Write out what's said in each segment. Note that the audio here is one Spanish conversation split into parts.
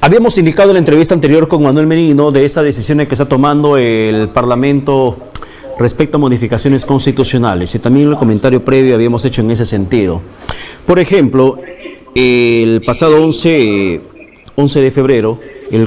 Habíamos indicado en la entrevista anterior con Manuel Merino de esta decisión que está tomando el Parlamento respecto a modificaciones constitucionales, y también el comentario previo habíamos hecho en ese sentido. Por ejemplo, el pasado 11 de febrero,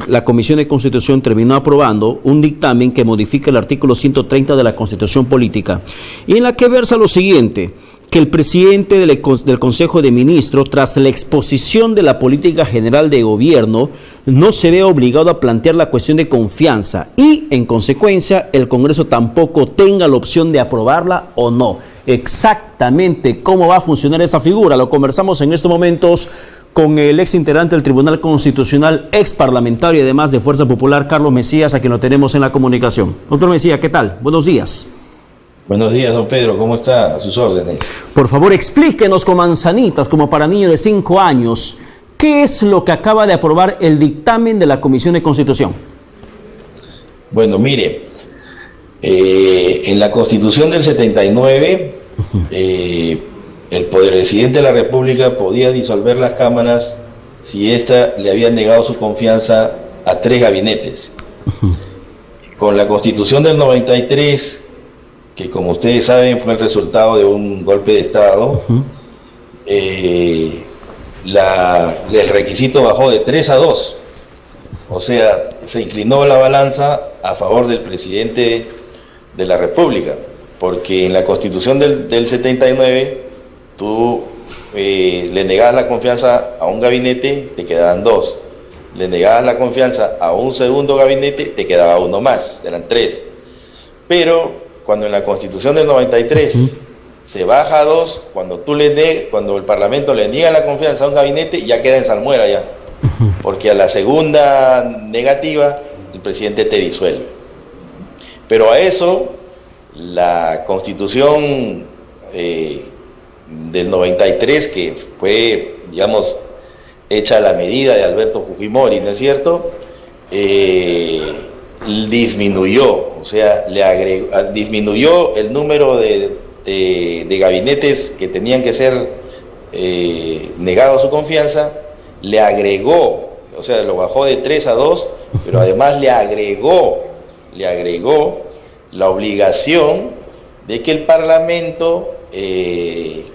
la Comisión de Constitución terminó aprobando un dictamen que modifica el artículo 130 de la Constitución Política, y en la que versa lo siguiente: que el presidente del Consejo de Ministros, tras la exposición de la política general de gobierno, no se ve obligado a plantear la cuestión de confianza y, en consecuencia, el Congreso tampoco tenga la opción de aprobarla o no. Exactamente cómo va a funcionar esa figura lo conversamos en estos momentos con el ex integrante del Tribunal Constitucional, ex parlamentario y además de Fuerza Popular, Carlos Mesías, a quien lo tenemos en la comunicación. Doctor Mesías, ¿qué tal? Buenos días. Buenos días, don Pedro, ¿cómo está? A sus órdenes. Por favor, explíquenos con manzanitas, como para niños de 5 años, ¿qué es lo que acaba de aprobar el dictamen de la Comisión de Constitución? Bueno, mire, en la Constitución del 79, el presidente de la República podía disolver las cámaras si ésta le había negado su confianza a 3 gabinetes. Con la Constitución del 93, que como ustedes saben fue el resultado de un golpe de Estado, el requisito bajó de 3 a 2, o sea, se inclinó la balanza a favor del presidente de la República, porque en la Constitución del 79, tú le negabas la confianza a un gabinete, te quedaban 2, le negabas la confianza a un segundo gabinete, te quedaba 1 más, eran 3, pero cuando en la Constitución del 93 se baja a 2, cuando el Parlamento le niega la confianza a un gabinete, ya queda en salmuera ya, porque a la segunda negativa el presidente te disuelve. Pero a eso la Constitución del 93, que fue, digamos, hecha a la medida de Alberto Fujimori, ¿no es cierto?, disminuyó, o sea, disminuyó el número de gabinetes que tenían que ser negados su confianza, le agregó, o sea, lo bajó de 3 a 2, pero además le agregó la obligación de que el Parlamento,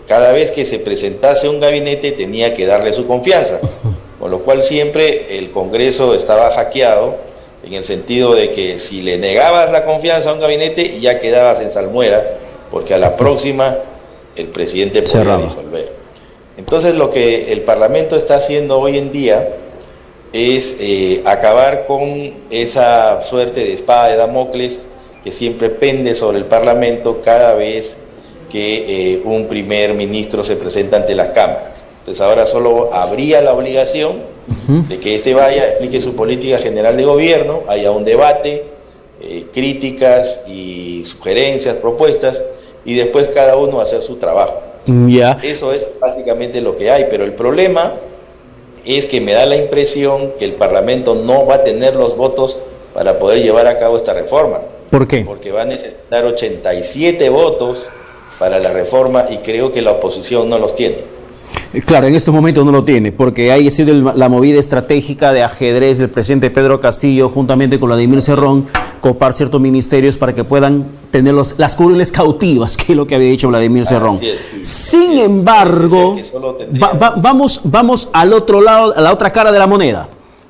cada vez que se presentase un gabinete, tenía que darle su confianza, con lo cual siempre el Congreso estaba hackeado, en el sentido de que si le negabas la confianza a un gabinete, ya quedabas en salmuera, porque a la próxima el presidente podía disolver. Entonces lo que el Parlamento está haciendo hoy en día es acabar con esa suerte de espada de Damocles que siempre pende sobre el Parlamento cada vez que un primer ministro se presenta ante las cámaras. Entonces ahora solo habría la obligación de que vaya, explique su política general de gobierno, haya un debate, críticas y sugerencias, propuestas, y después cada uno hacer su trabajo. Eso es básicamente lo que hay, pero el problema es que me da la impresión que el Parlamento no va a tener los votos para poder llevar a cabo esta reforma. ¿Por qué? Porque va a necesitar 87 votos para la reforma y creo que la oposición no los tiene. Claro, en estos momentos no lo tiene, porque ahí ha sido la movida estratégica de ajedrez del presidente Pedro Castillo, juntamente con Vladimir Cerrón, copar ciertos ministerios para que puedan tener las curules cautivas, que es lo que había dicho Vladimir Cerrón. Sin embargo, vamos al otro lado, a la otra cara de la moneda.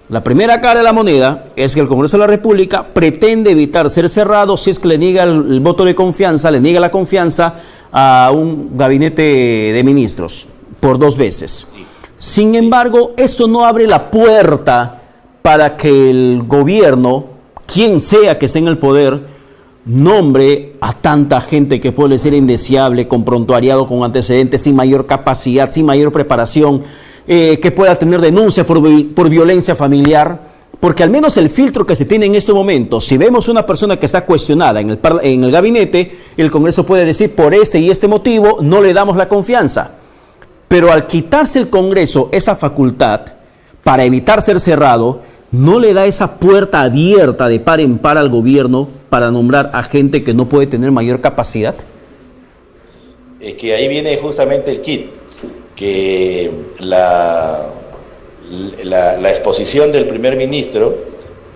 La primera cara de la moneda es que el Congreso de la República pretende evitar ser cerrado si es que le niega el voto de confianza, le niega la confianza a un gabinete de ministros por 2 veces. Sin embargo, esto no abre la puerta para que el gobierno, quien sea que esté en el poder, nombre a tanta gente que puede ser indeseable, con prontuariado, con antecedentes, sin mayor capacidad, sin mayor preparación, que pueda tener denuncias por violencia familiar, porque al menos el filtro que se tiene en estos momentos, si vemos una persona que está cuestionada en el gabinete, el Congreso puede decir por este y este motivo no le damos la confianza. Pero al quitarse el Congreso esa facultad para evitar ser cerrado, ¿no le da esa puerta abierta de par en par al gobierno para nombrar a gente que no puede tener mayor capacidad? Es que ahí viene justamente el kit, que la la exposición del primer ministro,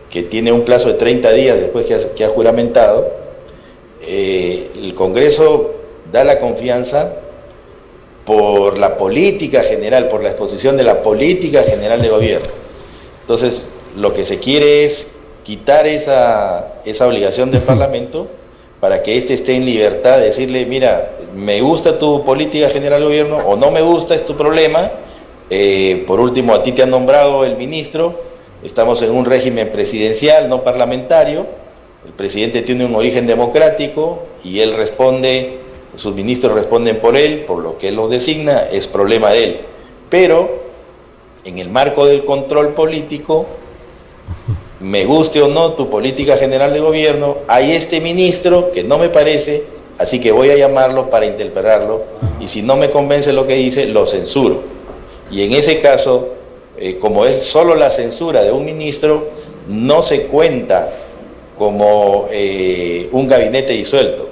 que tiene un plazo de 30 días después que ha juramentado, el Congreso da la confianza por la política general, por la exposición de la política general de gobierno. Entonces, lo que se quiere es quitar esa obligación del Parlamento para que éste esté en libertad de decirle, mira, me gusta tu política general de gobierno o no me gusta, es tu problema. Por último, a ti te han nombrado el ministro, estamos en un régimen presidencial, no parlamentario, el presidente tiene un origen democrático y él responde, sus ministros responden por él, por lo que él los designa, es problema de él. Pero, en el marco del control político, me guste o no tu política general de gobierno, hay este ministro que no me parece, así que voy a llamarlo para interpelarlo, y si no me convence lo que dice, lo censuro. Y en ese caso, como es solo la censura de un ministro, no se cuenta como un gabinete disuelto.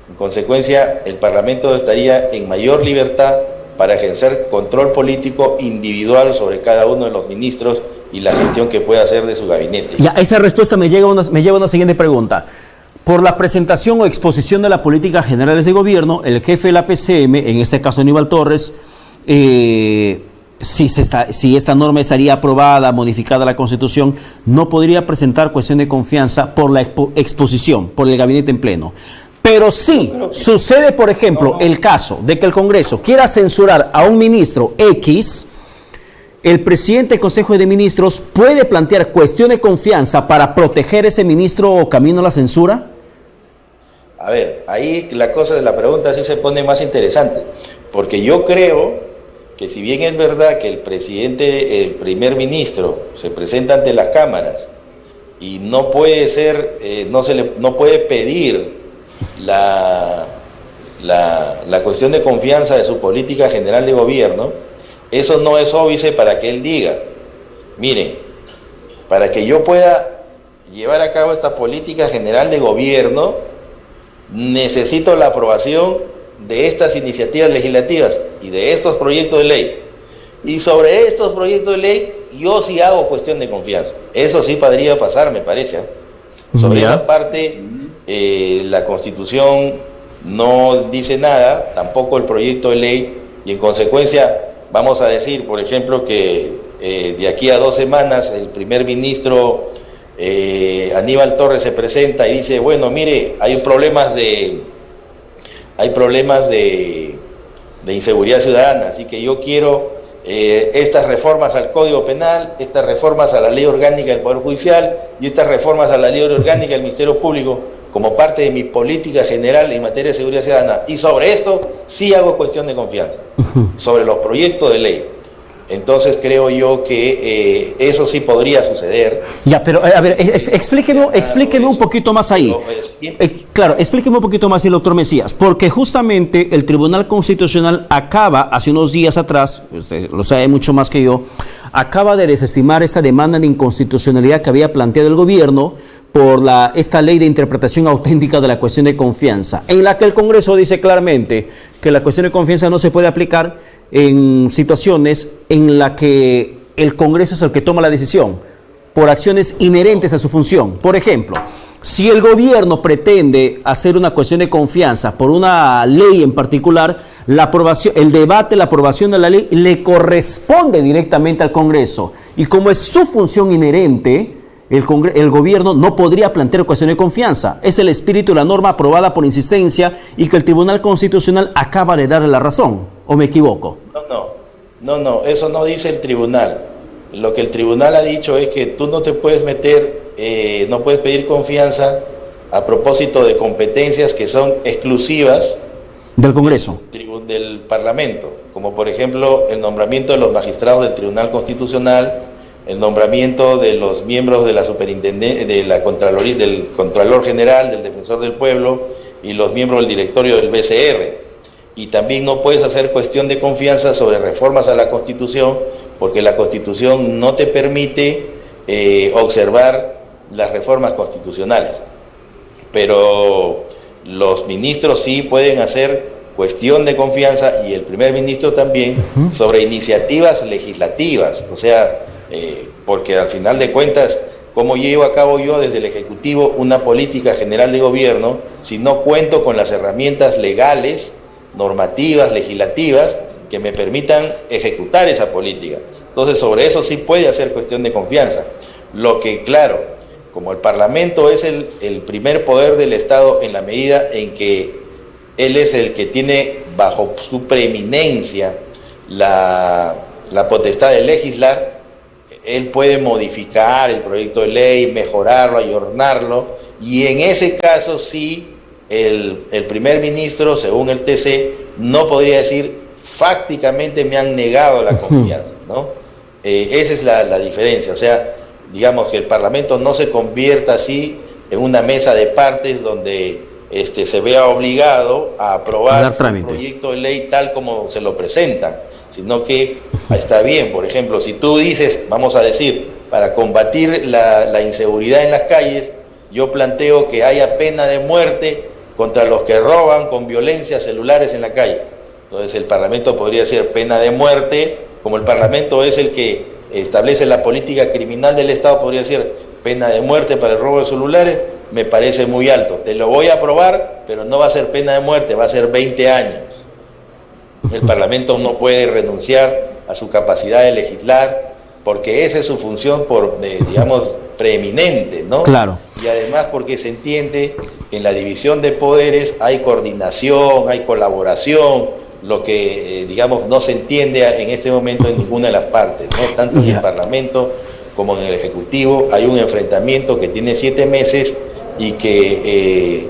En consecuencia, el Parlamento estaría en mayor libertad para ejercer control político individual sobre cada uno de los ministros y la gestión que pueda hacer de su gabinete. Ya, esa respuesta me lleva a una siguiente pregunta. Por la presentación o exposición de la política general de gobierno, el jefe de la PCM, en este caso Aníbal Torres, si esta norma estaría aprobada, modificada la Constitución, no podría presentar cuestión de confianza por la exposición, por el gabinete en pleno. Pero sí sucede, por ejemplo, el caso de que el Congreso quiera censurar a un ministro X, el presidente del Consejo de Ministros puede plantear cuestión de confianza para proteger ese ministro o camino a la censura. A ver, ahí la pregunta sí se pone más interesante, porque yo creo que si bien es verdad que el primer ministro se presenta ante las cámaras y no puede no puede pedir la cuestión de confianza de su política general de gobierno, eso no es óbice para que él diga, miren, para que yo pueda llevar a cabo esta política general de gobierno, necesito la aprobación de estas iniciativas legislativas y de estos proyectos de ley. Y sobre estos proyectos de ley, yo sí hago cuestión de confianza. Eso sí podría pasar, me parece. Sobre esa parte, la Constitución no dice nada, tampoco el proyecto de ley, y en consecuencia vamos a decir, por ejemplo, que de aquí a 2 semanas el primer ministro Aníbal Torres se presenta y dice, bueno, mire, hay problemas de inseguridad ciudadana, así que yo quiero estas reformas al Código Penal, estas reformas a la Ley Orgánica del Poder Judicial y estas reformas a la Ley Orgánica del Ministerio Público como parte de mi política general en materia de seguridad ciudadana. Y sobre esto sí hago cuestión de confianza, sobre los proyectos de ley. Entonces creo yo que eso sí podría suceder. Ya, pero a ver, explíqueme un poquito más ahí. Claro, explíqueme un poquito más ahí, doctor Mesías, porque justamente el Tribunal Constitucional acaba, hace unos días atrás, usted lo sabe mucho más que yo, acaba de desestimar esta demanda de inconstitucionalidad que había planteado el gobierno por esta ley de interpretación auténtica de la cuestión de confianza, en la que el Congreso dice claramente que la cuestión de confianza no se puede aplicar en situaciones en la que el Congreso es el que toma la decisión por acciones inherentes a su función. Por ejemplo, si el gobierno pretende hacer una cuestión de confianza por una ley en particular, la aprobación de la ley le corresponde directamente al Congreso, y como es su función inherente, el gobierno no podría plantear cuestión de confianza. Es el espíritu de la norma aprobada por insistencia y que el Tribunal Constitucional acaba de darle la razón. ¿O me equivoco? No, eso no dice el tribunal. Lo que el tribunal ha dicho es que tú no te puedes meter, no puedes pedir confianza a propósito de competencias que son exclusivas del Congreso, del Parlamento, como por ejemplo el nombramiento de los magistrados del Tribunal Constitucional, el nombramiento de los miembros de la superintendencia, de la Contraloría, del Contralor General, del Defensor del Pueblo y los miembros del directorio del BCR. Y también no puedes hacer cuestión de confianza sobre reformas a la Constitución, porque la Constitución no te permite observar las reformas constitucionales. Pero los ministros sí pueden hacer cuestión de confianza, y el primer ministro también, sobre iniciativas legislativas. O sea, porque al final de cuentas, ¿cómo llevo a cabo yo desde el Ejecutivo una política general de gobierno si no cuento con las herramientas legales, normativas, legislativas, que me permitan ejecutar esa política? Entonces, sobre eso sí puede hacer cuestión de confianza. Lo que, claro, como el Parlamento es el primer poder del Estado en la medida en que él es el que tiene bajo su preeminencia la potestad de legislar, él puede modificar el proyecto de ley, mejorarlo, ayornarlo, y en ese caso sí el primer ministro, según el TC, no podría decir fácticamente me han negado la confianza, ¿no? Esa es la diferencia. O sea, digamos que el Parlamento no se convierta así en una mesa de partes donde se vea obligado a aprobar el proyecto de ley tal como se lo presentan, sino que está bien. Por ejemplo, si tú dices, vamos a decir, para combatir la inseguridad en las calles, yo planteo que haya pena de muerte contra los que roban con violencia celulares en la calle. Entonces el Parlamento podría ser pena de muerte, como el Parlamento es el que establece la política criminal del Estado, podría ser pena de muerte para el robo de celulares. Me parece muy alto. Te lo voy a aprobar, pero no va a ser pena de muerte, va a ser 20 años. El Parlamento no puede renunciar a su capacidad de legislar, porque esa es su función, digamos, preeminente, ¿no? Claro. Y además porque se entiende que en la división de poderes hay coordinación, hay colaboración, lo que, digamos, no se entiende en este momento en ninguna de las partes, ¿no? Tanto en el Parlamento como en el Ejecutivo hay un enfrentamiento que tiene 7 meses y que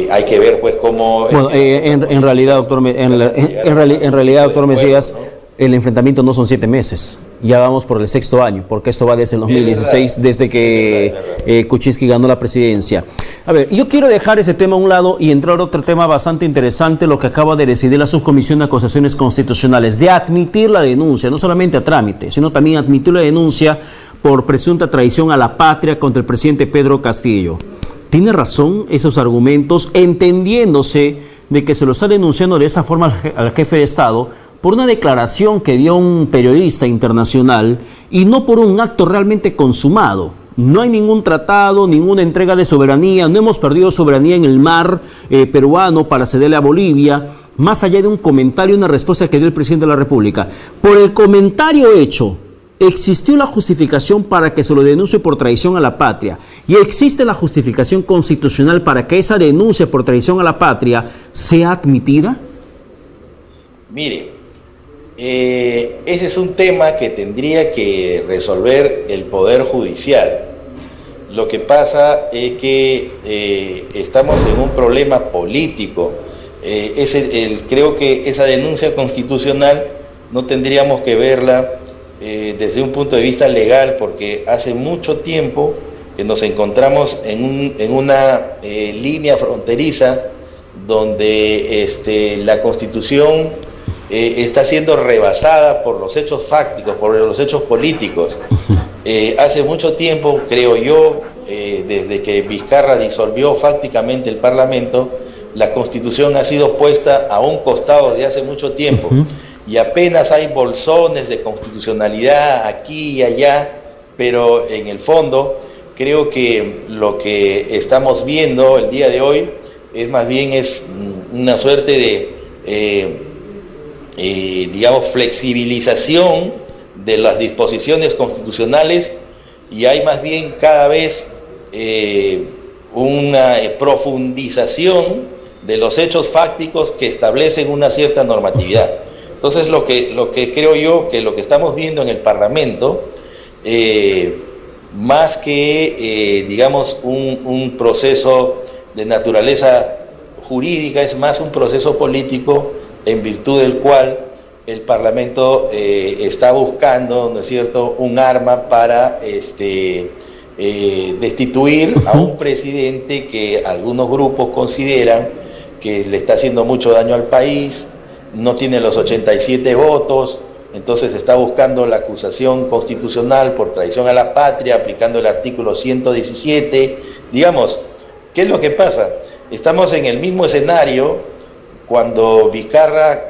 hay que ver, pues, cómo... Bueno, en realidad, doctor, doctor Mesías, ¿no? El enfrentamiento no son 7 meses, ya vamos por el 6º año, porque esto va desde el 2016, desde que Kuczynski ganó la presidencia. A ver, yo quiero dejar ese tema a un lado y entrar a otro tema bastante interesante, lo que acaba de decidir la Subcomisión de Acusaciones Constitucionales, de admitir la denuncia, no solamente a trámite, sino también admitir la denuncia por presunta traición a la patria contra el presidente Pedro Castillo. ¿Tiene razón esos argumentos, entendiéndose de que se lo está denunciando de esa forma al jefe de Estado por una declaración que dio un periodista internacional y no por un acto realmente consumado? No hay ningún tratado, ninguna entrega de soberanía, no hemos perdido soberanía en el mar peruano para cederle a Bolivia, más allá de un comentario, una respuesta que dio el presidente de la República. Por el comentario hecho, existió la justificación para que se lo denuncie por traición a la patria, y existe la justificación constitucional para que esa denuncia por traición a la patria sea admitida. Mire, ese es un tema que tendría que resolver el Poder Judicial. Lo que pasa es que estamos en un problema político. Creo que esa denuncia constitucional no tendríamos que verla desde un punto de vista legal, porque hace mucho tiempo que nos encontramos en una línea fronteriza donde la Constitución está siendo rebasada por los hechos fácticos, por los hechos políticos. Hace mucho tiempo, creo yo, desde que Vizcarra disolvió fácticamente el Parlamento, la Constitución ha sido puesta a un costado desde hace mucho tiempo. Y apenas hay bolsones de constitucionalidad aquí y allá, pero en el fondo creo que lo que estamos viendo el día de hoy es más bien una suerte de, digamos, flexibilización de las disposiciones constitucionales, y hay más bien cada vez una profundización de los hechos fácticos que establecen una cierta normatividad. Entonces lo que creo yo que lo que estamos viendo en el Parlamento, más que digamos un proceso de naturaleza jurídica, es más un proceso político en virtud del cual el Parlamento está buscando, ¿no es cierto?, un arma para destituir a un presidente que algunos grupos consideran que le está haciendo mucho daño al país, no tiene los 87 votos, entonces está buscando la acusación constitucional por traición a la patria, aplicando el artículo 117. Digamos, ¿qué es lo que pasa? Estamos en el mismo escenario cuando Vizcarra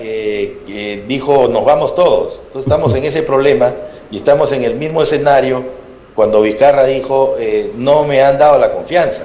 dijo nos vamos todos. Entonces estamos en ese problema y estamos en el mismo escenario cuando Vizcarra dijo no me han dado la confianza.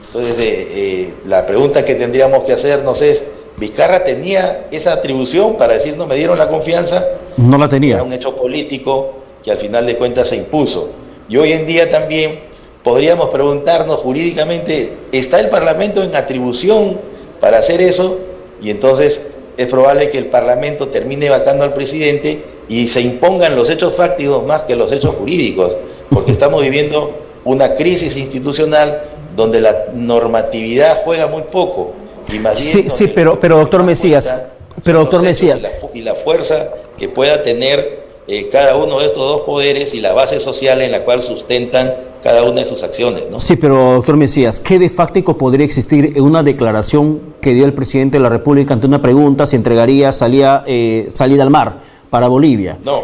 Entonces la pregunta que tendríamos que hacernos es, ¿Vizcarra tenía esa atribución para decir no me dieron la confianza? No la tenía. Era un hecho político que al final de cuentas se impuso. Y hoy en día también podríamos preguntarnos jurídicamente, ¿está el Parlamento en atribución para hacer eso? Y entonces es probable que el Parlamento termine vacando al presidente y se impongan los hechos fácticos más que los hechos jurídicos, porque estamos viviendo una crisis institucional donde la normatividad juega muy poco. Y más bien Sí, pero doctor Mesías, y la fuerza que pueda tener cada uno de estos dos poderes y la base social en la cual sustentan cada una de sus acciones, ¿no? Sí, pero doctor Mesías, ¿qué de fáctico podría existir en una declaración que dio el presidente de la República ante una pregunta si entregaría salida al mar para Bolivia? No.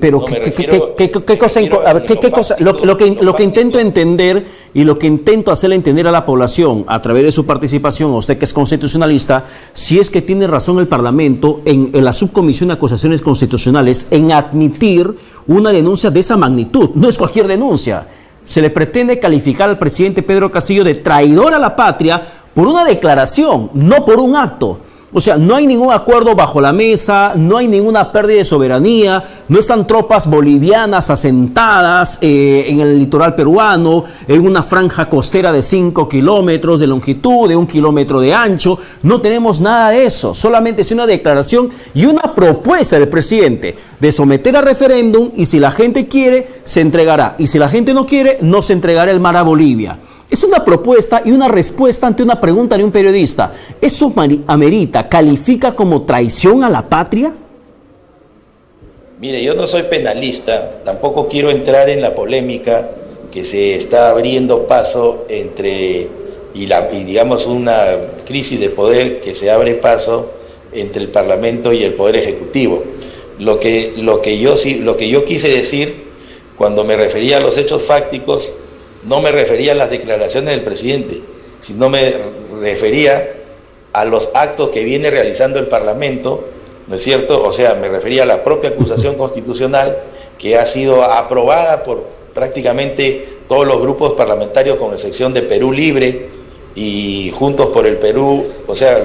Pero ¿qué cosa? Lo que intento entender y lo que intento hacerle entender a la población a través de su participación, a usted que es constitucionalista, si es que tiene razón el Parlamento en la subcomisión de acusaciones constitucionales en admitir una denuncia de esa magnitud. No es cualquier denuncia. Se le pretende calificar al presidente Pedro Castillo de traidor a la patria por una declaración, no por un acto. O sea, no hay ningún acuerdo bajo la mesa, no hay ninguna pérdida de soberanía, no están tropas bolivianas asentadas en el litoral peruano, en una franja costera de 5 kilómetros de longitud, de 1 kilómetro de ancho. No tenemos nada de eso, solamente es una declaración y una propuesta del presidente de someter a referéndum, y si la gente quiere, se entregará, y si la gente no quiere, no se entregará el mar a Bolivia. Es una propuesta y una respuesta ante una pregunta de un periodista. ¿Eso amerita, califica como traición a la patria? Mire, yo no soy penalista, tampoco quiero entrar en la polémica que se está abriendo paso y digamos una crisis de poder que se abre paso entre el Parlamento y el Poder Ejecutivo. Lo que yo quise decir cuando me refería a los hechos fácticos, no me refería a las declaraciones del presidente, sino me refería a los actos que viene realizando el Parlamento, ¿no es cierto? O sea, me refería a la propia acusación constitucional que ha sido aprobada por prácticamente todos los grupos parlamentarios, con excepción de Perú Libre y Juntos por el Perú, o sea,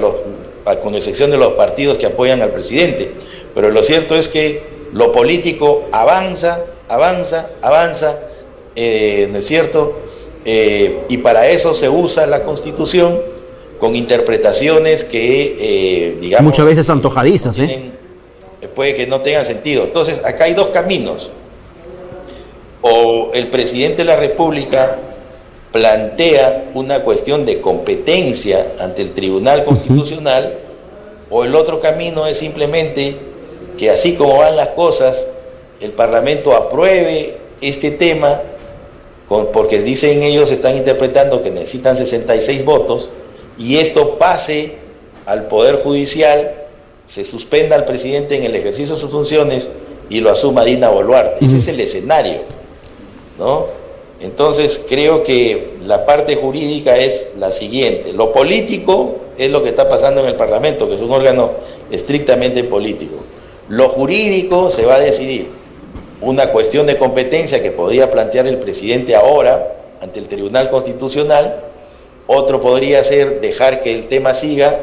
con excepción de los partidos que apoyan al presidente. Pero lo cierto es que lo político avanza, ¿no es cierto? Y para eso se usa la Constitución con interpretaciones que, digamos... muchas veces antojadizas, puede que no tengan sentido. Entonces, acá hay dos caminos. O el presidente de la República plantea una cuestión de competencia ante el Tribunal Constitucional, o el otro camino es simplemente que, así como van las cosas, el Parlamento apruebe este tema, porque dicen ellos, están interpretando que necesitan 66 votos, y esto pase al Poder Judicial, se suspenda al presidente en el ejercicio de sus funciones y lo asuma Dina Boluarte. Ese es el escenario, ¿no? Entonces creo que la parte jurídica es la siguiente. Lo político es lo que está pasando en el Parlamento, que es un órgano estrictamente político. Lo jurídico se va a decidir. Una cuestión de competencia que podría plantear el presidente ahora ante el Tribunal Constitucional. Otro podría ser dejar que el tema siga,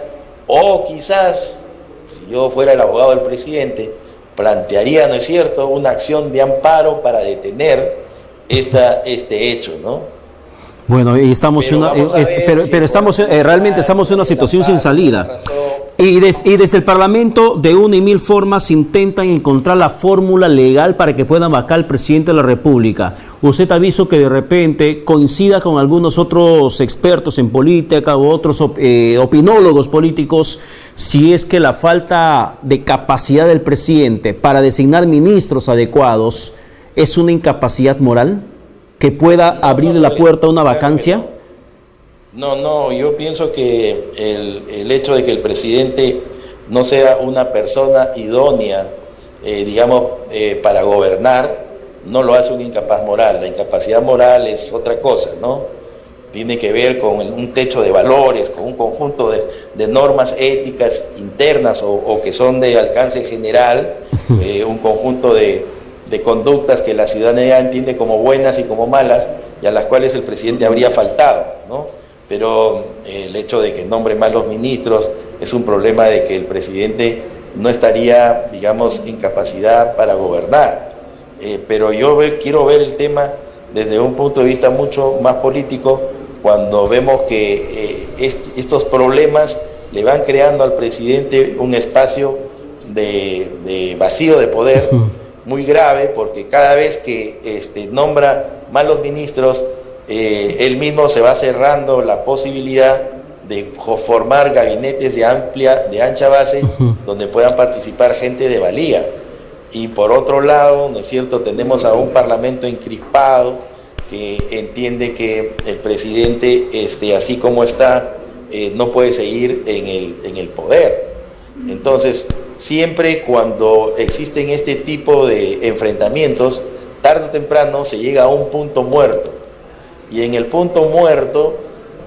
o quizás, si yo fuera el abogado del presidente, plantearía, ¿no es cierto?, una acción de amparo para detener este hecho, ¿no? Bueno, y estamos realmente estamos en una situación sin salida. Y desde el Parlamento, de una y mil formas, intentan encontrar la fórmula legal para que puedan vacar al presidente de la República. Usted avisó que de repente coincida con algunos otros expertos en política u otros opinólogos políticos, si es que la falta de capacidad del presidente para designar ministros adecuados es una incapacidad moral que pueda abrirle la puerta a una vacancia. No, yo pienso que el hecho de que el presidente no sea una persona idónea, para gobernar, no lo hace un incapaz moral. La incapacidad moral es otra cosa, ¿no? Tiene que ver con un techo de valores, con un conjunto de normas éticas internas o que son de alcance general, un conjunto de conductas que la ciudadanía entiende como buenas y como malas, y a las cuales el presidente habría faltado, ¿no? Pero el hecho de que nombre mal los ministros es un problema de que el presidente no estaría, digamos, en capacidad para gobernar. Pero yo quiero ver el tema desde un punto de vista mucho más político, cuando vemos que estos problemas le van creando al presidente un espacio de vacío de poder muy grave, porque cada vez que nombra malos ministros, él mismo se va cerrando la posibilidad de formar gabinetes de ancha base donde puedan participar gente de valía. Y por otro lado, ¿no es cierto?, tenemos a un parlamento encrispado que entiende que el presidente, así como está, no puede seguir en el poder. Entonces, siempre cuando existen este tipo de enfrentamientos, tarde o temprano se llega a un punto muerto. Y en el punto muerto,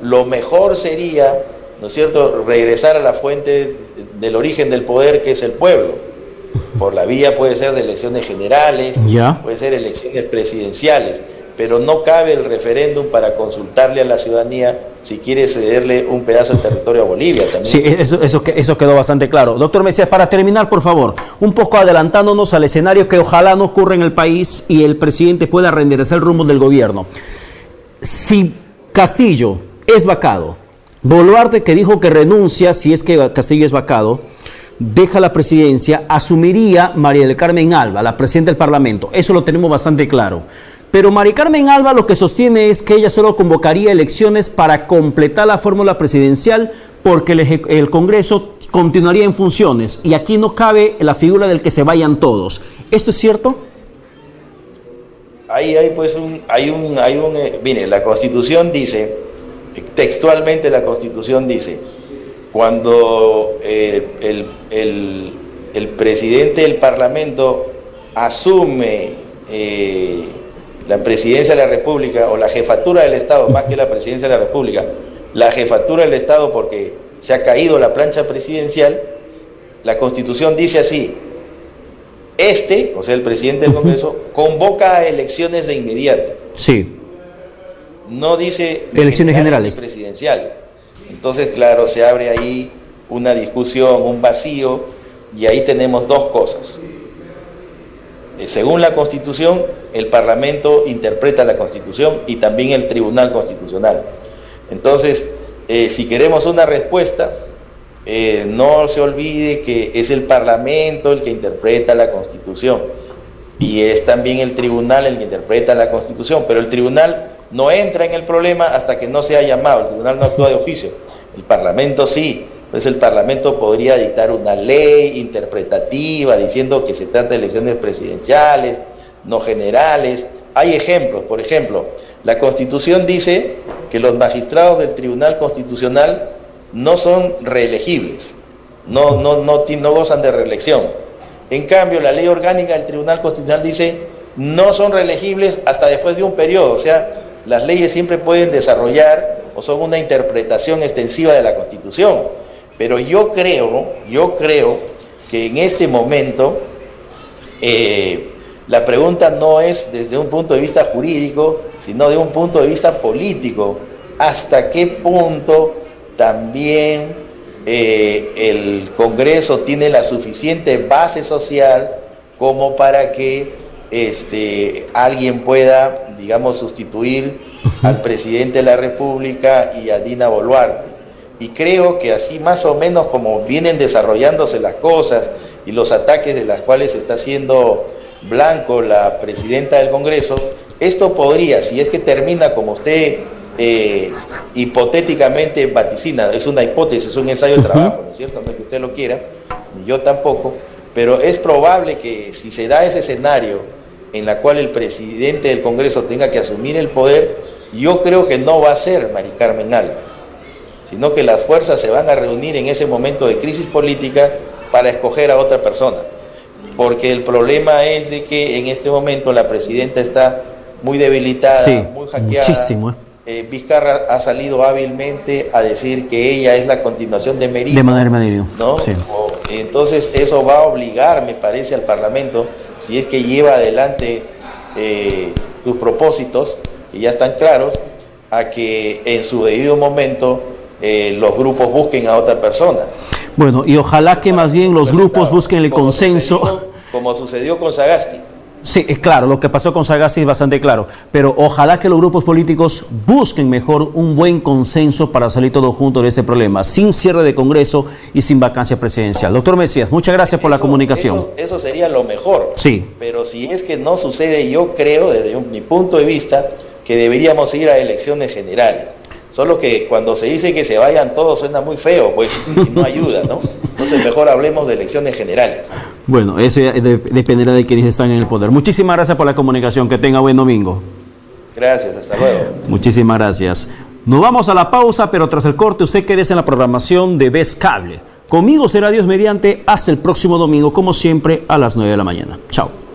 lo mejor sería, ¿no es cierto?, regresar a la fuente del origen del poder, que es el pueblo. Por la vía puede ser de elecciones generales, puede ser elecciones presidenciales, pero no cabe el referéndum para consultarle a la ciudadanía si quiere cederle un pedazo de territorio a Bolivia. También. Sí, eso quedó bastante claro. Doctor Mesías, para terminar, por favor, un poco adelantándonos al escenario que ojalá no ocurra en el país y el presidente pueda reenderezar el rumbo del gobierno. Si Castillo es vacado, Boluarte, que dijo que renuncia si es que Castillo es vacado, deja la presidencia, asumiría María del Carmen Alba, la presidenta del Parlamento. Eso lo tenemos bastante claro. Pero María Carmen Alba lo que sostiene es que ella solo convocaría elecciones para completar la fórmula presidencial, porque el Congreso continuaría en funciones y aquí no cabe la figura del que se vayan todos. ¿Esto es cierto? Mire, la Constitución dice, textualmente la Constitución dice, cuando el presidente del Parlamento asume la presidencia de la República o la jefatura del Estado, más que la presidencia de la República, la jefatura del Estado, porque se ha caído la plancha presidencial, la Constitución dice así: o sea, el presidente del Congreso, convoca a elecciones de inmediato. Sí. No dice elecciones generales presidenciales. Entonces, claro, se abre ahí una discusión, un vacío, y ahí tenemos dos cosas. Según la Constitución, el Parlamento interpreta la Constitución y también el Tribunal Constitucional. Entonces, si queremos una respuesta, no se olvide que es el Parlamento el que interpreta la Constitución y es también el Tribunal el que interpreta la Constitución, pero el Tribunal no entra en el problema hasta que no sea llamado. El Tribunal no actúa de oficio, el Parlamento sí. Entonces el Parlamento podría dictar una ley interpretativa diciendo que se trata de elecciones presidenciales, no generales. Hay ejemplos, por ejemplo, la Constitución dice que los magistrados del Tribunal Constitucional no son reelegibles, no gozan de reelección. En cambio, la ley orgánica del Tribunal Constitucional dice no son reelegibles hasta después de un periodo. O sea, las leyes siempre pueden desarrollar o son una interpretación extensiva de la Constitución. Pero yo creo que en este momento la pregunta no es desde un punto de vista jurídico, sino de un punto de vista político. ¿Hasta qué punto también el Congreso tiene la suficiente base social como para que alguien pueda, digamos, sustituir al presidente de la República y a Dina Boluarte? Y creo que así más o menos como vienen desarrollándose las cosas y los ataques de las cuales está haciendo blanco la presidenta del Congreso, esto podría, si es que termina como usted hipotéticamente vaticina, es una hipótesis, es un ensayo de trabajo, ¿no es cierto? No es que usted lo quiera, ni yo tampoco, pero es probable que si se da ese escenario en la cual el presidente del Congreso tenga que asumir el poder, yo creo que no va a ser Mari Carmen Alba, sino que las fuerzas se van a reunir en ese momento de crisis política para escoger a otra persona, porque el problema es de que en este momento la presidenta está muy debilitada, sí, muy hackeada, muchísimo. Vizcarra ha salido hábilmente a decir que ella es la continuación de Merino. De manera Merino, ¿no? sí. Entonces eso va a obligar, me parece, al Parlamento, si es que lleva adelante sus propósitos, que ya están claros, a que en su debido momento los grupos busquen a otra persona. Bueno, y ojalá que más bien los grupos busquen el consenso. Como sucedió con Sagasti. Sí, es claro, lo que pasó con Sagasti es bastante claro, pero ojalá que los grupos políticos busquen mejor un buen consenso para salir todos juntos de este problema, sin cierre de Congreso y sin vacancia presidencial. Doctor Mesías, muchas gracias por la comunicación. Eso sería lo mejor. Sí. Pero si es que no sucede, yo creo, desde mi punto de vista, que deberíamos ir a elecciones generales. Solo que cuando se dice que se vayan todos suena muy feo, pues, y no ayuda, ¿no? Entonces mejor hablemos de elecciones generales. Bueno, eso ya dependerá de quienes están en el poder. Muchísimas gracias por la comunicación. Que tenga buen domingo. Gracias, hasta luego. Muchísimas gracias. Nos vamos a la pausa, pero tras el corte usted quédese en la programación de Vez Cable. Conmigo será Dios mediante hasta el próximo domingo, como siempre, a las 9 de la mañana. Chao.